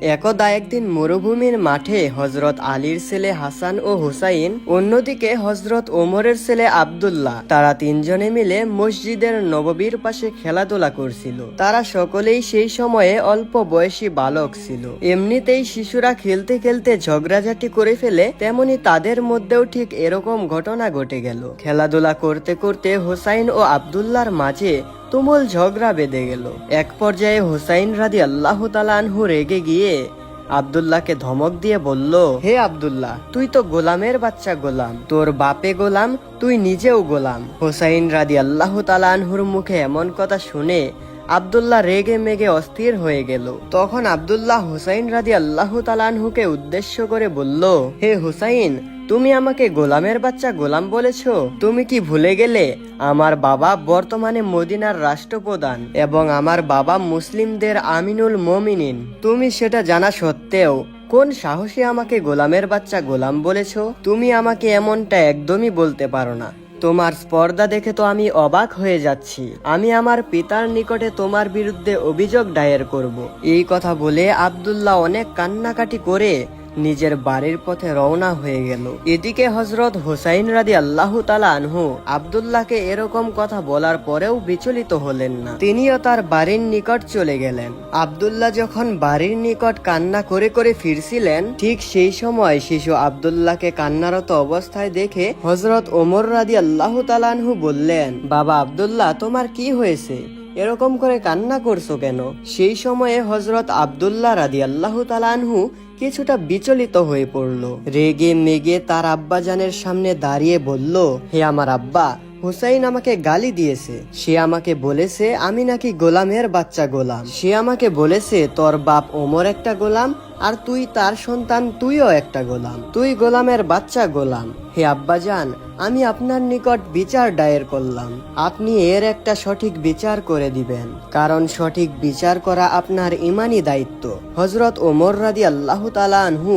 একদা একদিন মরুভূমির মাঠে হযরত আলীর ছেলে হাসান ও হুসাইন, অন্যদিকে হযরত ওমরের ছেলে আব্দুল্লাহ, তারা তিনজনে মিলে মসজিদের নববীর পাশে খেলাধুলা করছিল। তারা সকলেই সেই সময়ে অল্প বয়সী বালক ছিল। এমনিতেই শিশুরা খেলতে খেলতে ঝগড়াঝাটি করে ফেলে, তেমনি তাদের মধ্যেও ঠিক এরকম ঘটনা ঘটে গেল। খেলাধুলা করতে করতে হুসাইন ও আব্দুল্লাহর মাঝে তুমুল ঝগড়া বেঁধে গেল। এক পর্যায়ে হুসাইন রাদিয়াল্লাহু তাআলা আনহু রেগে গিয়ে আব্দুল্লাহকে ধমক দিয়ে বলল, হে আব্দুল্লাহ, তুই তো গোলামের বাচ্চা গোলাম, তোর বাপে গোলাম, তুই নিজেও গোলাম। হুসাইন রাদিয়াল্লাহু তাআলা আনহুর মুখে এমন কথা শুনে আব্দুল্লাহ রেগে মেগে অস্থির হয়ে গেল। তখন আব্দুল্লাহ হুসাইন রাদিয়াল্লাহু তাআলা আনহুকে উদ্দেশ্য করে বলল, হে হুসাইন, তুমি আমাকে গোলামের বাচ্চা গোলাম বলেছো? তুমি কি ভুলে গেলে আমার বাবা বর্তমানে মদিনার রাষ্ট্রপ্রধান এবং আমার বাবা মুসলিমদের আমিনুল মুমিনিন? তুমি সেটা জানা সত্ত্বেও কোন সাহসে আমাকে গোলামের বাচ্চা গোলাম বলেছো? তুমি আমাকে এমনটা একদমই বলতে পারো না। তোমার স্পর্ধা দেখে তো আমি অবাক হয়ে যাচ্ছি। আমি আমার পিতার নিকটে তোমার বিরুদ্ধে অভিযোগ দায়ের করব। এই কথা বলে আব্দুল্লাহ অনেক কান্নাকাটি করে নিজের বাড়ির পথে রওনা হয়ে গেল। এদিকে হযরত হুসাইন রাদিয়াল্লাহু তাআলা আনহু আব্দুল্লাহকে এরকম কথা বলার পরেও বিচলিত হলেন না। তিনিও তার বাড়ির নিকট চলে গেলেন। আব্দুল্লাহ যখন বাড়ির নিকট কান্না করে করে ফিরছিলেন, ঠিক সেই সময় শিশু আব্দুল্লাহকে কান্নারত অবস্থায় দেখে হযরত ওমর রাদিয়াল্লাহু তাআলা আনহু বললেন, বাবা আব্দুল্লাহ, তোমার কি হয়েছে? এরকম করে কান্না করছো কেন? সেই সময়ে হযরত আব্দুল্লাহ রাদিয়াল্লাহু তাআলা আনহু কিছুটা বিচলিত হয়ে পড়ল। রেগে মেগে তার আব্বাজানের সামনে দাঁড়িয়ে বলল, হে আমার আব্বা, হুসাইন আমাকে গালি দিয়েছে। সে আমাকে বলেছে আমি নাকি গোলামের বাচ্চা গোলাম। সে আমাকে বলেছে তোর বাপ ওমর একটা গোলাম, আর তুই তার সন্তান, তুইও একটা গোলাম, তুই গোলামের বাচ্চা গোলাম। হে আব্বাজান, আমি আপনার নিকট বিচার দায়ের করলাম। আপনি এর একটা সঠিক বিচার করে দিবেন, কারণ সঠিক বিচার করা আপনার ইমানি দায়িত্ব। হযরত ওমর রাদিয়াল্লাহু তাআলা আনহু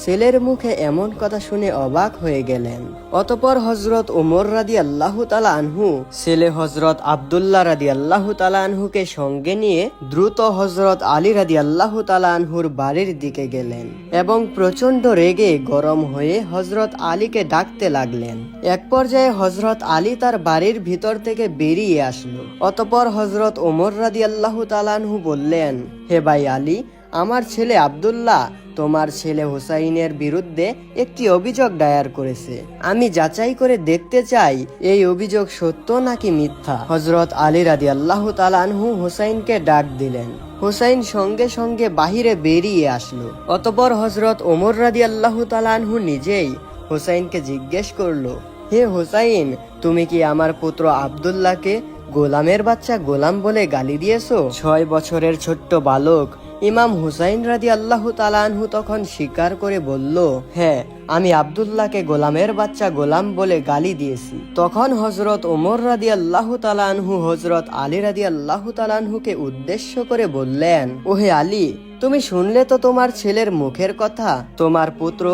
ছেলের মুখে এমন কথা শুনে অবাক হয়ে গেলেন। অতঃপর হযরত ওমর রাদিয়াল্লাহু তাআলা আনহু ছেলে হযরত আব্দুল্লাহ রাদিয়াল্লাহু তাআলা আনহুকে সঙ্গে নিয়ে দ্রুত হযরত আলী রাদিয়াল্লাহু তাআলা আনহুর বাড়ির দিকে গেলেন এবং প্রচন্ড রেগে গরম হয়ে হযরত আলীকে ডাকতে লাগলেন। এক পর্যায়ে হযরত আলী তার বাড়ির ভিতর থেকে বেরিয়ে আসলো। অতঃপর হযরত ওমর রাদিয়াল্লাহু তাআলা আনহু বললেন, হে ভাই আলী, আমার ছেলে আব্দুল্লাহ তোমার ছেলে হুসাইনের বিরুদ্ধে একটি অভিযোগ দায়ের করেছে। আমি যাচাই করে দেখতে চাই এই অভিযোগ সত্য নাকি মিথ্যা। হযরত আলী রাদিয়াল্লাহু তাআলা আনহু হুসাইনকে ডাক দিলেন। হুসাইন সঙ্গে সঙ্গে বাহিরে বেরিয়ে আসলো। অতঃপর হযরত ওমর রাদিয়াল্লাহু তাআলা আনহু নিজেই হুসাইনকে জিজ্ঞেস করলো, হে হুসাইন, তুমি কি আমার পুত্র আব্দুল্লাহকে গোলামের বাচ্চা গোলাম বলে গালি দিয়েছো? 6 বছরের ছোট্ট বালক ইমাম হুসাইন রাদিয়াল্লাহু তাআলা আনহু তখন স্বীকার করে বলল, হ্যাঁ, আমি আব্দুল্লাহকে গোলামের বাচ্চা গোলাম বলে গালি দিয়েছি। তখন হযরত ওমর রাদিয়াল্লাহু তাআলা আনহু হযরত আলী রাদিয়াল্লাহু তাআলা আনহুকে উদ্দেশ্য করে বললেন, ওহে আলী, তুমি শুনলে তো তোমার ছেলের মুখের কথা। তোমার পুত্র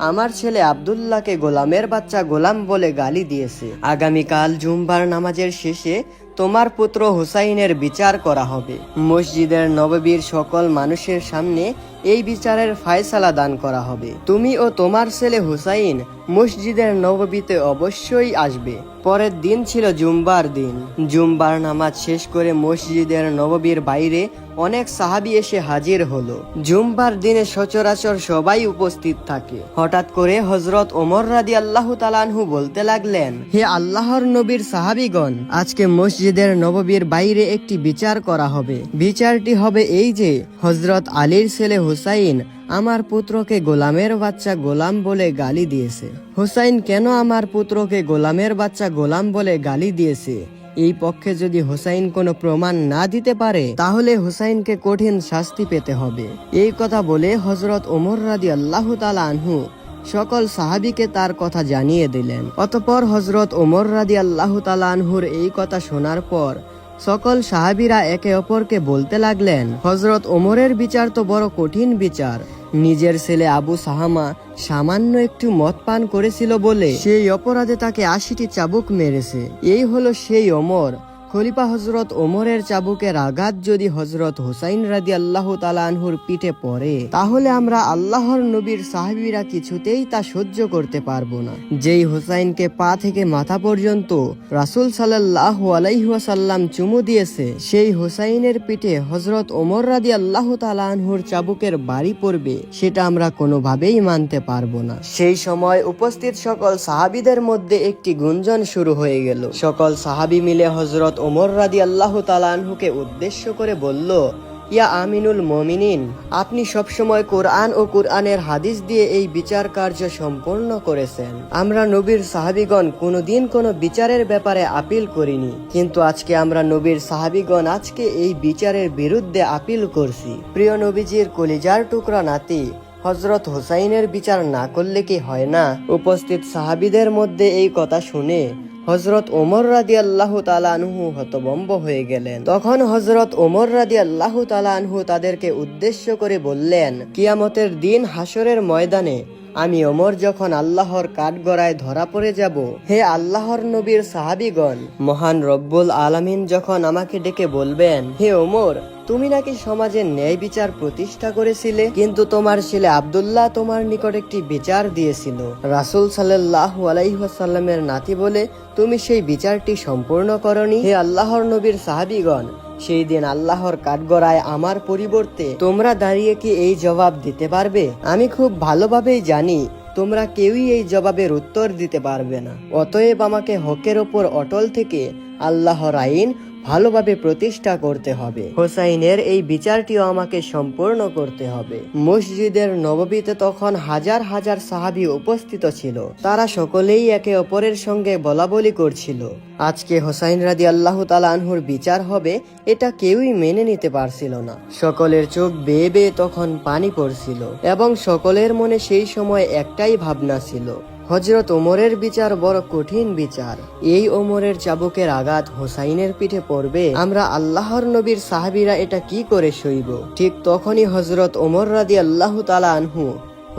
আমার ছেলে আব্দুল্লাহকে গোলামের বাচ্চা গোলাম বলে গালি দিয়েছে। আগামীকাল জুমবার নামাজের শেষে তোমার পুত্র হুসাইনের বিচার করা হবে। মসজিদের নববীর সকল মানুষের সামনে এই বিচারের ফায়সালা দান করা হবে। তুমি ও তোমার ছেলে হুসাইন মসজিদের নববীতে অবশ্যই আসবে। পরের দিন ছিল জুমবার দিন। জুমবার নামাজ শেষ করে মসজিদের নববীর বাইরে অনেক সাহাবী এসে হাজির হলো। জুমবার দিনে সচরাচর সবাই উপস্থিত থাকে। হঠাৎ করে হযরত ওমর রাদিয়াল্লাহু তাআলা আনহু বলতে লাগলেন, হে আল্লাহর নবীর সাহাবীগণ, আজকে মসজিদের নববীর বাইরে একটি বিচার করা হবে। বিচারটি হবে এই যে হযরত আলীর ছেলে হুসাইন আমার পুত্রকে গোলামের বাচ্চা গোলাম বলে গালি দিয়েছে। হুসাইন কেন আমার পুত্রকে গোলামের বাচ্চা গোলাম বলে গালি দিয়েছে, এই পক্ষে যদি হুসাইন কোনো প্রমাণ না দিতে পারে, তাহলে হুসাইনকে কঠিন শাস্তি পেতে হবে। এই কথা বলে হযরত ওমর রাদিয়াল্লাহু তাআলা আনহু সকল সাহাবীকে তার কথা জানিয়ে দিলেন। অতঃপর হযরত ওমর রাদিয়াল্লাহু তাআলা আনহুর এই কথা শোনার পর সকল সাহাবীরা একে অপরকে বলতে লাগলেন, হযরত ওমরের বিচার তো বড় কঠিন বিচার। নিজের ছেলে আবু সাহামা সামান্য একটু মদ পান করেছিল বলে সেই অপরাধে তাকে 80টি চাবুক মেরেছে। এই হলো সেই ওমর, খলিফা হযরত ওমরের চাবুকের আঘাত যদি হযরত হুসাইন রাদিয়াল্লাহু তাআলা আনহুর পিঠে পড়ে, তাহলে আমরা আল্লাহর নবীর সাহাবীরা কিছুতেই তা সহ্য করতে পারবো না। যেই হুসাইনকে পা থেকে মাথা পর্যন্ত রাসূল সাল্লাল্লাহু আলাইহি ওয়াসাল্লাম চুমু দিয়েছে, সেই হুসাইনের পিঠে হযরত ওমর রাদিয়াল্লাহু তাআলা আনহুর চাবুকের বাড়ি পড়বে, সেটা আমরা কোনোভাবেই মানতে পারবো না। সেই সময় উপস্থিত সকল সাহাবীদের মধ্যে একটি গুঞ্জন শুরু হয়ে গেল। সকল সাহাবী মিলে হযরত ওমর রাদিয়াল্লাহু তাআলা আনহুকে উদ্দেশ্য করে বলল, ইয়া আমিনুল মুমিনিন, আপনি সবসময় কোরআন ও কোরআনের হাদিস দিয়ে এই বিচার কার্য সম্পন্ন করেছেন। আমরা নবীর সাহাবীগণ কোনোদিন কোনো বিচারের ব্যাপারে আপিল করিনি, কিন্তু আজকে আমরা নবীর সাহাবীগণ আজকে এই বিচারের বিরুদ্ধে আপিল করছি। প্রিয় নবীজির কলিজার টুকরা নাতি হযরত হুসাইনের বিচার না করলে কি হয় না? উপস্থিত সাহাবীদের মধ্যে এই কথা শুনে হযরত ওমর রাদিয়াল্লাহু তাআলা আনহু হতভম্ব হয়ে গেলেন। তখন হযরত ওমর রাদিয়াল্লাহু তাআলা আনহু তাদেরকে উদ্দেশ্য করে বললেন, কিয়ামতের দিন হাসরের ময়দানে আমি ওমর যখন আল্লাহর কাঠগড়ায় ধরা পড়ে যাব, হে আল্লাহর নবীর সাহাবীগণ, মহান রব্বুল আলামিন যখন আমাকে ডেকে বলবেন, হে ওমর, তুমি নাকি সমাজে ন্যায় বিচার প্রতিষ্ঠা করেছিলে, কিন্তু তোমার ছেলে আব্দুল্লাহ তোমার নিকট একটি বিচার দিয়েছিল। রাসূল সাল্লাল্লাহু আলাইহি ওয়াসাল্লামের নাতি বলে তুমি সেই বিচারটি সম্পূর্ণ করনি। হে আল্লাহর নবীর সাহাবীগণ, সেই দিন আল্লাহর কাঠগড়ায় আমার পরিবর্তে তোমরা দাঁড়িয়ে কি এই জবাব দিতে পারবে? আমি খুব ভালোভাবেই জানি তোমরা কেউই এই জবাবের উত্তর দিতে পারবে না। অতএব আমাকে হকের ওপর অটল থেকে আল্লাহর আইন ভালোভাবে প্রতিষ্ঠা করতে হবে। হোসাইনের এই বিচারটিও আমাকে সম্পূর্ণ করতে হবে। মসজিদের নববীতে তখন হাজার হাজার সাহাবী উপস্থিত ছিল। তারা সকলেই একে অপরের সঙ্গে বলাবলি করছিল, আজকে হোসাইন রাদিয়াল্লাহু তাআলা আনহুর বিচার হবে, এটা কেউই মেনে নিতে পারছিল না। সকলের চোখ বেয়ে বেয়ে তখন পানি পড়ছিল এবং সকলের মনে সেই সময় একটাই ভাবনা ছিল, হযরত ওমরের বিচার বড় কঠিন বিচার। এই ওমরের চাবুকের আঘাত হোসাইনের পিঠে পড়বে, আমরা আল্লাহর নবীর সাহাবীরা এটা কি করে সইব? ঠিক তখনই হযরত ওমর রাদিয়াল্লাহু তাআলা আনহু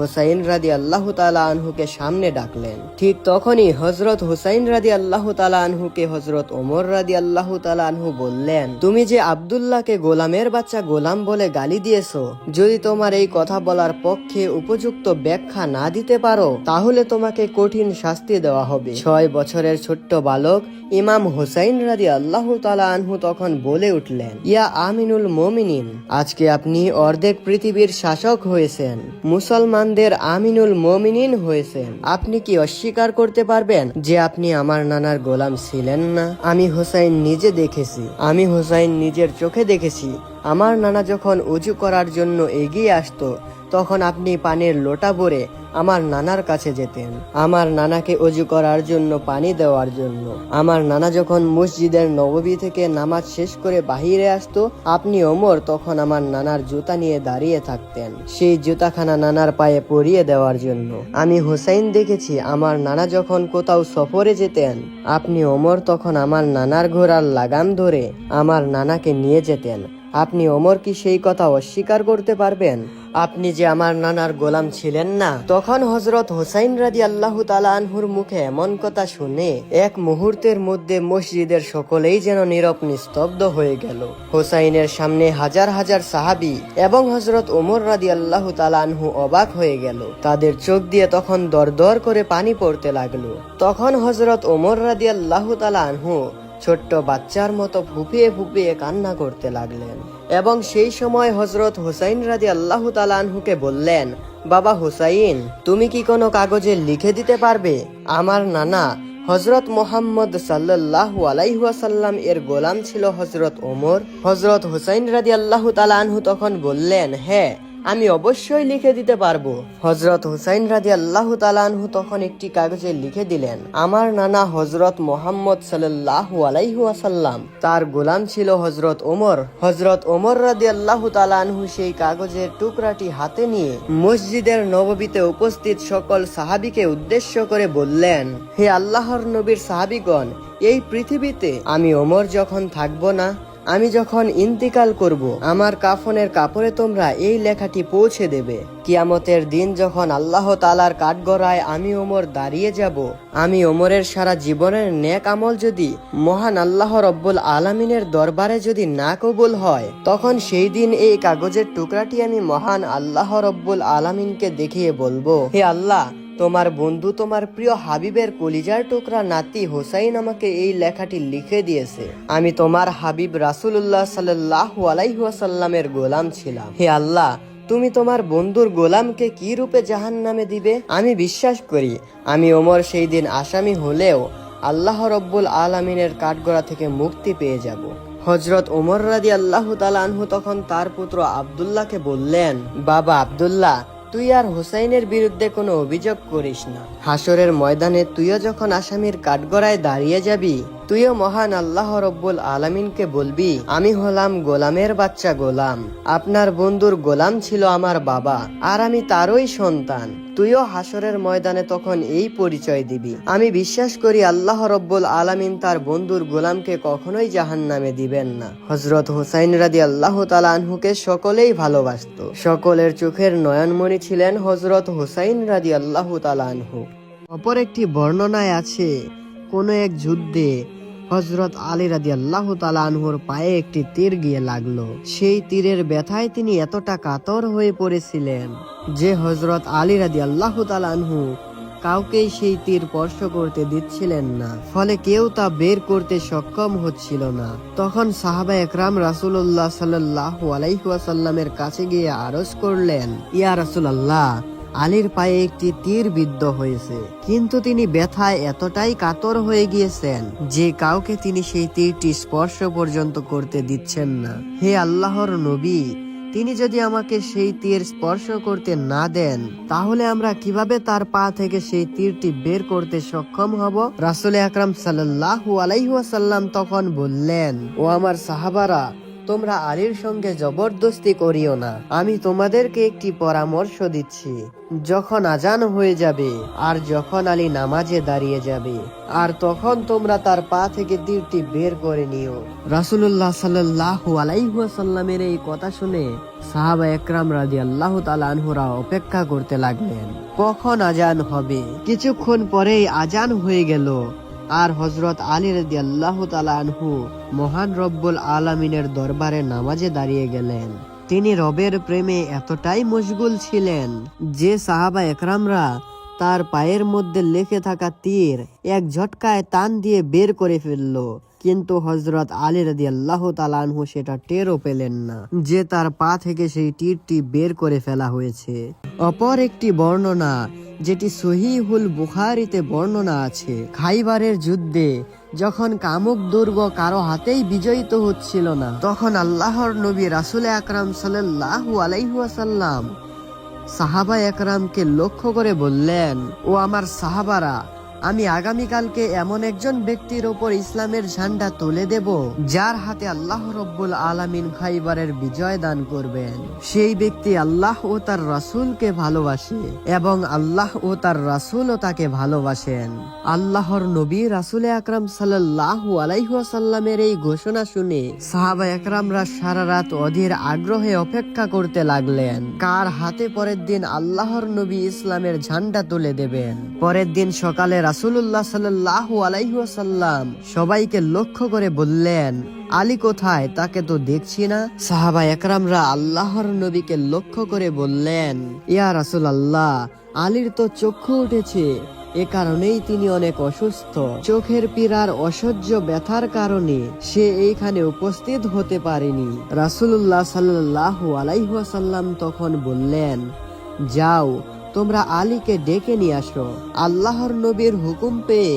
হুসাইন রাদিয়াল্লাহু তাআলা আনহুকে সামনে ডাকলেন। ঠিক তখনই হযরত হুসাইন রাদিয়াল্লাহু তাআলা আনহুকে হযরত ওমর রাদিয়াল্লাহু তাআলা আনহু বললেন, তুমি যে আব্দুল্লাহকে গোলামের বাচ্চা গোলাম বলে গালি দিয়েছো, যদি তোমার এই কথা বলার পক্ষে উপযুক্ত ব্যাখ্যা না দিতে পারো, তাহলে তোমাকে কঠিন শাস্তি দেওয়া হবে। 6 বছরের ছোট্ট বালক ইমাম হুসাইন রাদিয়াল্লাহু তাআলা আনহু তখন বলে উঠলেন, ইয়া আমিনুল মুমিনিন, আজকে আপনি অর্ধেক পৃথিবীর শাসক হয়েছেন, মুসলমানদের আমিনুল মুমিনিন হয়েছেন। আপনি কি অস্বীকার করতে পারবেন যে আপনি আমার নানার গোলাম ছিলেন না? আমি হুসাইন নিজে দেখেছি, আমি হুসাইন নিজের চোখে দেখেছি। আমার নানা যখন উজু করার জন্য এগিয়ে আসতো, তখন আপনি পানির লোটা ভরে আমার নানার কাছে যেতেন, আমার নানাকে অজু করার জন্য পানি দেওয়ার জন্য। আমার নানা যখন মসজিদের নববী থেকে নামাজ শেষ করে বাহিরে আসতো, আপনি ওমর তখন আমার নানার জুতা নিয়ে দাঁড়িয়ে থাকতেন, সেই জুতাখানা নানার পায়ে পরিয়ে দেওয়ার জন্য। আমি হুসাইন দেখেছি, আমার নানা যখন কোথাও সফরে যেতেন, আপনি ওমর তখন আমার নানার ঘোড়ার লাগাম ধরে আমার নানাকে নিয়ে যেতেন। আপনি ওমর কি সেই কথা অস্বীকার করতে পারবেন আপনি যে আমার নানার গোলাম ছিলেন না? তখন হযরত হুসাইন রাদিয়াল্লাহু তাআলা আনহুর মুখে এমন কথা শুনে এক মুহূর্তের মধ্যে মসজিদের সকলেই যেন নীরব নিস্তব্ধ হয়ে গেল। হুসাইনের সামনে হাজার হাজার সাহাবী এবং হযরত ওমর রাদিয়াল্লাহু তাআলা আনহু অবাক হয়ে গেল। তাদের চোখ দিয়ে তখন দরদর করে পানি পড়তে লাগলো। তখন হযরত ওমর রাদিয়াল্লাহু তাআলা আনহু ছোট্ট বাচ্চার মতো ফুপিয়ে ফুপিয়ে কান্না করতে লাগলেন এবং সেই সময় হযরত হুসাইন রাদিয়াল্লাহু তাআলা আনহুকে বললেন, বাবা হুসাইন, তুমি কি কোনো কাগজে লিখে দিতে পারবে আমার নানা হযরত মুহাম্মদ সাল্লাল্লাহু আলাইহি ওয়াসাল্লাম এর গোলাম ছিল হযরত ওমর? হযরত হুসাইন রাদিয়াল্লাহু তাআলা আনহু তখন বললেন, হ্যাঁ, আমি অবশ্যই লিখে দিতে পারবো। হযরত হুসাইন রাদিয়াল্লাহু তাআলা আনহু তখন একটি কাগজে লিখে দিলেন, আমার নানা হযরত মুহাম্মদ সাল্লাল্লাহু আলাইহি ওয়াসাল্লাম, তার গোলাম ছিল হযরত ওমর। হযরত ওমর রাদিয়াল্লাহু তাআলা আনহু সেই কাগজের টুকরাটি হাতে নিয়ে মসজিদের নববীতে উপস্থিত সকল সাহাবীকে উদ্দেশ্য করে বললেন, হে আল্লাহর নবীর সাহাবীগণ, এই পৃথিবীতে আমি ওমর যখন থাকবো না, আমি যখন ইন্তিকাল করব, আমার কাফনের কাপড়ে তোমরা এই লেখাটি পৌঁছে দেবে। কিয়ামতের দিন যখন আল্লাহ তাআলার কাঠগড়ায় আমি ওমর দাঁড়িয়ে যাব, আমি ওমরের সারা জীবনের নেক আমল যদি মহান আল্লাহ রব্বুল আলামিনের দরবারে যদি না কবুল হয়, তখন সেই দিন এই কাগজের টুকরাটি আমি মহান আল্লাহ রব্বুল আলামিনকে দেখিয়ে বলবো, হে আল্লাহ, তোমার বন্ধু তোমার প্রিয় হাবিবের কলিজার টুকরা নাতি হোসাইন আমাকে এই লেখাটি লিখে দিয়েছে। আমি তোমার হাবিব রাসূলুল্লাহ সাল্লাল্লাহু আলাইহি ওয়াসাল্লামের গোলাম ছিলাম। হে আল্লাহ, তুমি তোমার বন্ধুর গোলামকে কি রূপে জাহান্নামে দিবে? আমি বিশ্বাস করি আমি ওমর সেই দিন আসামি হলেও আল্লাহ রব্বুল আলামিনের কাঠগড়া থেকে মুক্তি পেয়ে যাব। হযরত ওমর রাদিয়াল্লাহু তাআলা আনহু তখন তার পুত্র আব্দুল্লাহকে বললেন, বাবা আব্দুল্লাহ, তুই আর হুসাইনের বিরুদ্ধে কোনো অভিযোগ করিস না। হাসরের ময়দানে তুইও যখন আসামির কাঠগড়ায় দাঁড়িয়ে যাবি, তুইও মহান আল্লাহ রব্বুল আলামিনকে বলবি, আমি হলাম গোলামের বাচ্চা গোলাম, আপনার বন্ধুর গোলাম ছিল আমার বাবা, আর আমি তারই সন্তান। তুইও হাসরের ময়দানে তখন এই পরিচয় দিবি। আমি বিশ্বাস করি আল্লাহ রব্বুল আলামিন তার বন্ধুর গোলামকে কখনোই জাহান্নামে দিবেন না। হযরত হুসাইন রাদিয়াল্লাহু তাআলা আনহুকে সকলেই ভালোবাসত। সকলের চোখের নয়নমণি ছিলেন হযরত হুসাইন রাদিয়াল্লাহু তাআলা আনহু। অপর একটি বর্ণনায় আছে, কোন এক যুদ্ধে হযরত আলী রাদিয়াল্লাহু তাআলা আনহুর পায়ে একটি তীর গিয়ে লাগলো। সেই তীরের ব্যথায় তিনি এতটা কাতর হয়ে পড়েছিলেন যে হযরত আলী রাদিয়াল্লাহু তাআলা আনহু কাউকেই সেই তীর স্পর্শ করতে দিচ্ছিলেন না, ফলে কেউ তা বের করতে সক্ষম হচ্ছিল না। তখন সাহাবা একরাম রাসূলুল্লাহ সাল্লাল্লাহু আলাইহি ওয়াসাল্লামের কাছে গিয়ে আরজ করলেন, ইয়া রাসূলুল্লাহ, আলীর পায়ে একটি তীর বিদ্ধ হয়েছে, কিন্তু তিনি ব্যথায় এতটাই কাতর হয়ে গিয়েছেন যে কাউকে তিনি সেই তীরটি স্পর্শ পর্যন্ত করতে দিচ্ছেন না। হে আল্লাহর নবী, তিনি যদি আমাকে সেই তীর স্পর্শ করতে না দেন, তাহলে আমরা কিভাবে তার পা থেকে সেই তীরটি বের করতে সক্ষম হব? রাসূল আকরাম সাল্লাল্লাহু আলাইহি ওয়াসাল্লাম তখন বললেন, ও আমার সাহাবারা, তোমরা আলীর সঙ্গে জবরদস্তি করিও না। আমি তোমাদেরকে একটি পরামর্শ দিচ্ছি। যখন আজান হয়ে যাবে আর যখন আলী নামাজে দাঁড়িয়ে যাবে, আর তখন তোমরা তার পা থেকে তীরটি বের করে নিও। রাসূলুল্লাহ সাল্লাল্লাহু আলাইহি ওয়াসাল্লামের এই কথা শুনে সাহাবা একরাম রাদিয়াল্লাহু তাআলা আনহুরা অপেক্ষা করতে লাগলেন কখন আজান হবে। কিছুক্ষণ পরেই আজান হয়ে গেল, আর হযরত আলী রাদিয়াল্লাহু তাআলা আনহু মহান রব্বুল আলামিনের দরবারে নামাজে দাঁড়িয়ে গেলেন। তিনি রবের প্রেমে এতটাই মশগুল ছিলেন যে সাহাবা একরামরা তার পায়ের মধ্যে লেগে থাকা তীর এক ঝটকায় টান দিয়ে বের করে ফেলল, কিন্তু হযরত আলী রাদিয়াল্লাহু তাআলা আনহু সেটা টেরও পেলেন না যে তার পা থেকে সেই তীরটি বের করে ফেলা হয়েছে। অপর একটি বর্ণনা, যেটি সহিহুল বুখারীতে বর্ণনা আছে, খাইবারের যুদ্ধে যখন কামুক দুর্গ কারো হাতেই বিজয়িত হচ্ছিল না, তখন আল্লাহর নবী রাসূল আকরাম সাল্লাল্লাহু আলাইহি ওয়াসাল্লাম সাহাবা একরামকে লক্ষ্য করে বললেন, ও আমার সাহাবারা, আমি আগামীকালকে এমন একজন ব্যক্তির ওপর ইসলামের ঝান্ডা তুলে দেব যার হাতে আল্লাহ রব্বুল আলামিন খাইবারের বিজয় দান করবেন। সেই ব্যক্তি আল্লাহ ও তার রাসূলকে ভালোবাসে এবং আল্লাহ ও তার রাসূলও তাকে ভালোবাসেন। আল্লাহর নবী রাসূল আকরাম সাল্লাল্লাহু আলাইহি ওয়াসাল্লামের এই ঘোষণা শুনে সাহাবা একরামরা সারা রাত অধীর আগ্রহে অপেক্ষা করতে লাগলেন কার হাতে পরের দিন আল্লাহর নবী ইসলামের ঝান্ডা তুলে দেবেন। পরের দিন সকালে রাসূলুল্লাহ সাল্লাল্লাহু আলাইহি ওয়াসাল্লাম সবাইকে লক্ষ্য করে বললেন, আলী কোথায়? তাকে তো দেখছি না। সাহাবা একরামরা আল্লাহর নবীকে লক্ষ্য করে বললেন, ইয়া রাসূলুল্লাহ, আলীর তো চক্ষু উঠেছে, এ কারণেই তিনি অনেক অসুস্থ। চোখের পীড়ার অসহ্য ব্যথার কারণে সে এইখানে উপস্থিত হতে পারেনি। রাসূলুল্লাহ সাল্লাল্লাহু আলাইহি ওয়াসাল্লাম তখন বললেন, যাও, তোমরা আলীকে ডেকে নিয়ে আসো। আল্লাহর নবীর হুকুম পেয়ে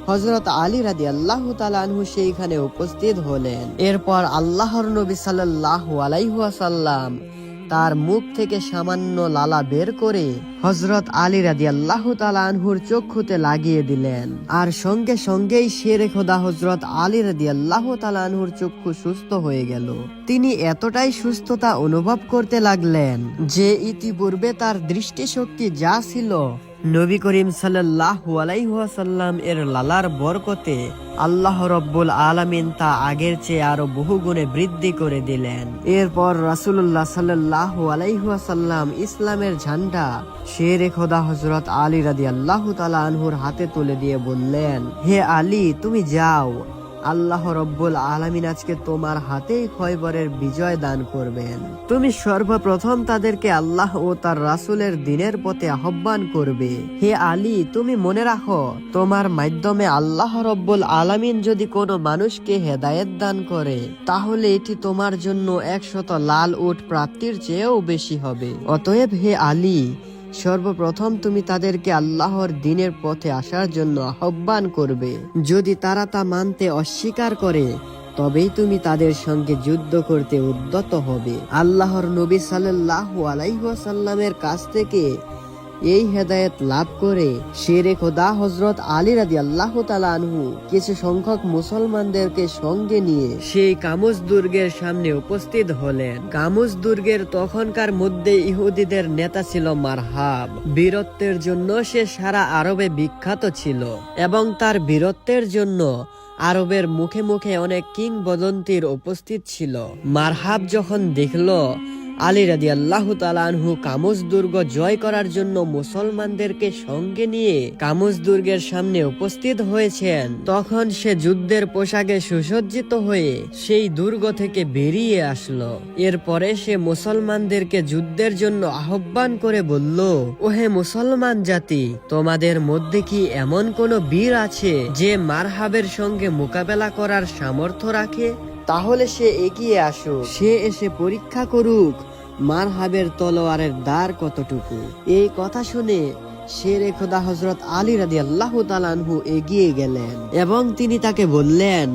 হযরত আলী রাদিয়াল্লাহু তাআলা আনহু সেইখানে উপস্থিত হলেন। এরপর আল্লাহর নবী সাল্লাল্লাহু আলাইহি ওয়াসাল্লাম তার মুখ থেকে সামান্য লালা বের করে হযরত আলী রাদিয়াল্লাহু তাআলা আনহুর চক্ষুতে লাগিয়ে দিলেন, আর সঙ্গে সঙ্গেই শেরে খোদা হযরত আলী রাদিয়াল্লাহু তাআলা আনহুর চক্ষু সুস্থ হয়ে গেল। তিনি এতটাই সুস্থতা অনুভব করতে লাগলেন যে ইতিপূর্বে তার দৃষ্টিশক্তি যা ছিল নবী করিম সাল্লাল্লাহু আলাইহি ওয়াসাল্লাম এর লালার বরকতে আল্লাহ রব্বুল আলামিন তা আগের চেয়ে আরো বহু গুণে বৃদ্ধি করে দিলেন। এরপর রাসূলুল্লাহ সাল্লাল্লাহু আলাইহি ওয়াসাল্লাম ইসলামের ঝান্ডা শেরে খোদা হযরত আলী রাদিয়াল্লাহু তাআলা আনহুর হাতে তুলে দিয়ে বললেন, হে আলী, তুমি যাও, আল্লাহ রব্বুল আলামিন আজকে তোমার হাতেই খয়বরের বিজয় দান করবেন। তুমি সর্বপ্রথম তাদেরকে আল্লাহ ও তার রাসূলের দ্বীনের পথে আহ্বান করবে। হে আলী, তুমি মনে রাখো, তোমার মাধ্যমে আল্লাহ রব্বুল আলামিন যদি কোনো মানুষকে হেদায়েত দান করে, তাহলে এটি তোমার জন্য 100 লাল উট প্রাপ্তির চেয়েও বেশি হবে। অতএব হে আলী, সর্বপ্রথম তুমি তাদেরকে আল্লাহর দ্বীনের পথে আসার জন্য আহ্বান করবে। যদি তারা তা মানতে অস্বীকার করে, তবেই তুমি তাদের সঙ্গে যুদ্ধ করতে উদ্যত হবে। আল্লাহর নবী সাল্লাল্লাহু আলাইহি ওয়াসাল্লামের কাছ থেকে এই হেদায়েত লাভ করে শেরে খোদা হযরত আলী রাদিয়াল্লাহু তাআলা আনহু কিছু সংখ্যক মুসলমানদেরকে সঙ্গে নিয়ে সেই কামুজ দুর্গের সামনে উপস্থিত হলেন। কামুজ দুর্গের তখনকার মধ্যে ইহুদিদের নেতা ছিল মারহাব। বীরত্বের জন্য সে সারা আরবে বিখ্যাত ছিল এবং তার বীরত্বের জন্য আরবের মুখে মুখে অনেক কিংবদন্তির উপস্থিত ছিল। মারহাব যখন দেখল আলী রাদিয়াল্লাহু তাআলা আনহু কামুজ দুর্গ জয় করার জন্য মুসলমানদেরকে সঙ্গে নিয়ে কামুজ দুর্গের সামনে উপস্থিত হয়েছেন, তখন সে যুদ্ধের পোশাকে সুসজ্জিত হয়ে সেই দুর্গ থেকে বেরিয়ে আসলো। এরপরে সে মুসলমানদেরকে যুদ্ধের জন্য আহ্বান করে বলল, ওহে মুসলমান জাতি, তোমাদের মধ্যে কি এমন কোন বীর আছে যে মারহাবের সঙ্গে মোকাবেলা করার সামর্থ্য রাখে? তাহলে সে এগিয়ে আসুক, সে এসে পরীক্ষা করুক মারহাবের তলোয়ারের দার কতটুকু। এই কথা শুনে শেরে খোদা হযরত আলী রাদিয়াল্লাহু তাআলা আনহু এগিয়ে গেলেন এবং তিনি তাকে বললেন,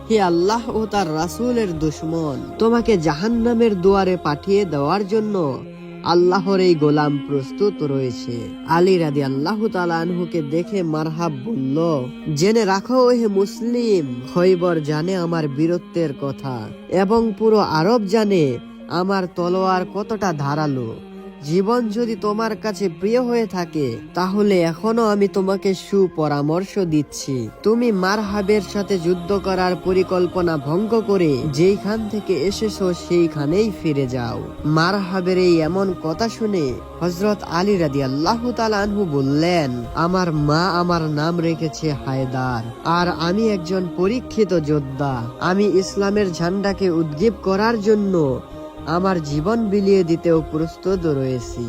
হে আল্লাহ ও তার রাসূলের দুশমন, তোমাকে জাহান্নামের দুয়ারে পাঠিয়ে দেওয়ার জন্য আল্লাহর এই গোলাম প্রস্তুত রয়েছে। আলী রাদিয়াল্লাহু তাআলা আনহুকে দেখে মারহাব বলল, জেনে রাখো হে মুসলিম, খয়বর জানে আমার বীরত্বের কথা এবং পুরো আরব জানে আমার তলোয়ার কতটা ধারালো। জীবন যদি তোমার কাছে প্রিয় হয়ে থাকে, তাহলে এখনো আমি তোমাকে সুপরামর্শ দিচ্ছি, তুমি মারহাবের সাথে যুদ্ধ করার পরিকল্পনা ভঙ্গ করে যেইখান থেকে এসেছো সেইখানেই ফিরে যাও। মারহাবের এই এমন কথা শুনে হযরত আলী রাদিয়াল্লাহু তাআলা আনহু বললেন, আমার মা আমার নাম রেখেছে হায়দার, আর আমি একজন পরীক্ষিত যোদ্ধা। আমি ইসলামের ঝান্ডাকে উদ্গীপ করার জন্য আমার জীবন বিলিয়ে দিতেও প্রস্তুত রয়েছি।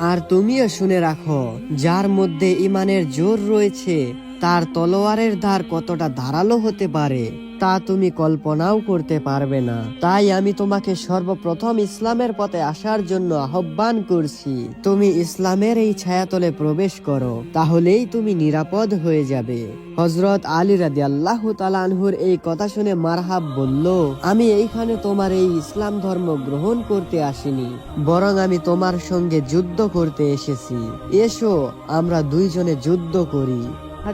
আর তুমিও শুনে রাখো, যার মধ্যে ঈমানের জোর রয়েছে তার তলোয়ারের ধার কতটা ধারালো হতে পারে তা তুমি কল্পনাও করতে পারবে না। তাই আমি তোমাকে সর্বপ্রথম ইসলামের পথে আসার জন্য আহ্বান করছি। তুমি ইসলামের এই ছায়াতলে প্রবেশ করো, তাহলেই তুমি নিরাপদ হয়ে যাবে। হযরত আলী রাদিয়াল্লাহু তাআলা আনহুর এই কথা শুনে মারহাব বলল, আমি এইখানে তোমার এই ইসলাম ধর্ম গ্রহণ করতে আসিনি, বরং আমি তোমার সঙ্গে যুদ্ধ করতে এসেছি। এসো আমরা দুইজনে যুদ্ধ করি,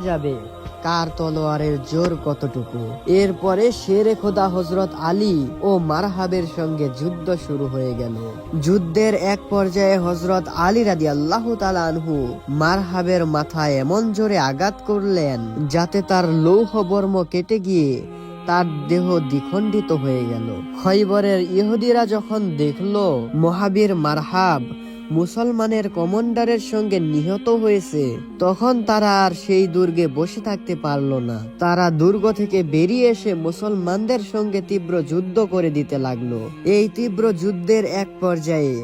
যাবে কার তলোয়ারের জোর কতটুকু। এরপরে শেরে খোদা হযরত আলী ও মারহাবের সঙ্গে যুদ্ধ শুরু হয়ে গেল। যুদ্ধের এক পর্যায়ে হযরত আলী রাদিয়াল্লাহু তাআলা আনহু মারহাবের মাথায় এমন জোরে আঘাত করলেন যাতে তার লৌহ বর্ম কেটে গিয়ে তার দেহ দ্বিখণ্ডিত হয়ে গেল। খয়বরের ইহুদিরা যখন দেখলো মহাবীর মারহাব মুসলমানের কমান্ডারের সঙ্গে নিহত হয়েছে, তখন তারা আর সেই দুর্গে বসে থাকতে পারল না। তারা দুর্গ থেকে বেরিয়ে এসে মুসলমানদের সঙ্গে তীব্র যুদ্ধ করে দিতে লাগলো। এই তীব্র যুদ্ধের এক পর্যায়ে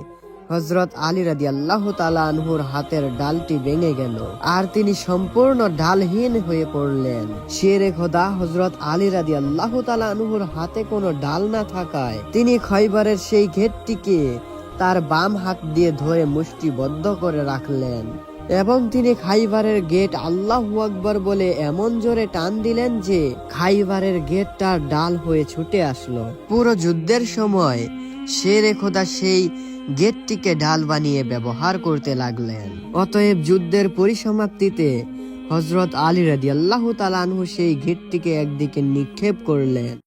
হযরত আলী রাদিয়াল্লাহু তাআলা আনহুর হাতের ডালটি ভেঙে গেল আর তিনি সম্পূর্ণ ঢালহীন হয়ে পড়লেন। শেরে খোদা হযরত আলী রাদিয়াল্লাহু তাআলা আনহুর হাতে কোনো ডাল না থাকায় তিনি খয়বরের সেই ঘেরটিকে তার বাম হাত দিয়ে ধরে মুষ্টিবদ্ধ করে রাখলেন এবং তিনি খাইবারের গেট আল্লাহু আকবার বলে এমন জোরে টান দিলেন যে খাইবারের গেটটার ডাল হয়ে ছুটে আসলো। পুরো যুদ্ধের সময় শেরে খোদা সেই গেটটিকে ঢাল বানিয়ে ব্যবহার করতে লাগলেন। অতএব যুদ্ধের পরিসমাপ্তিতে হযরত আলী রাদিয়াল্লাহু তাআলা আনহু সেই গেটটিকে একদিকে নিক্ষেপ করলেন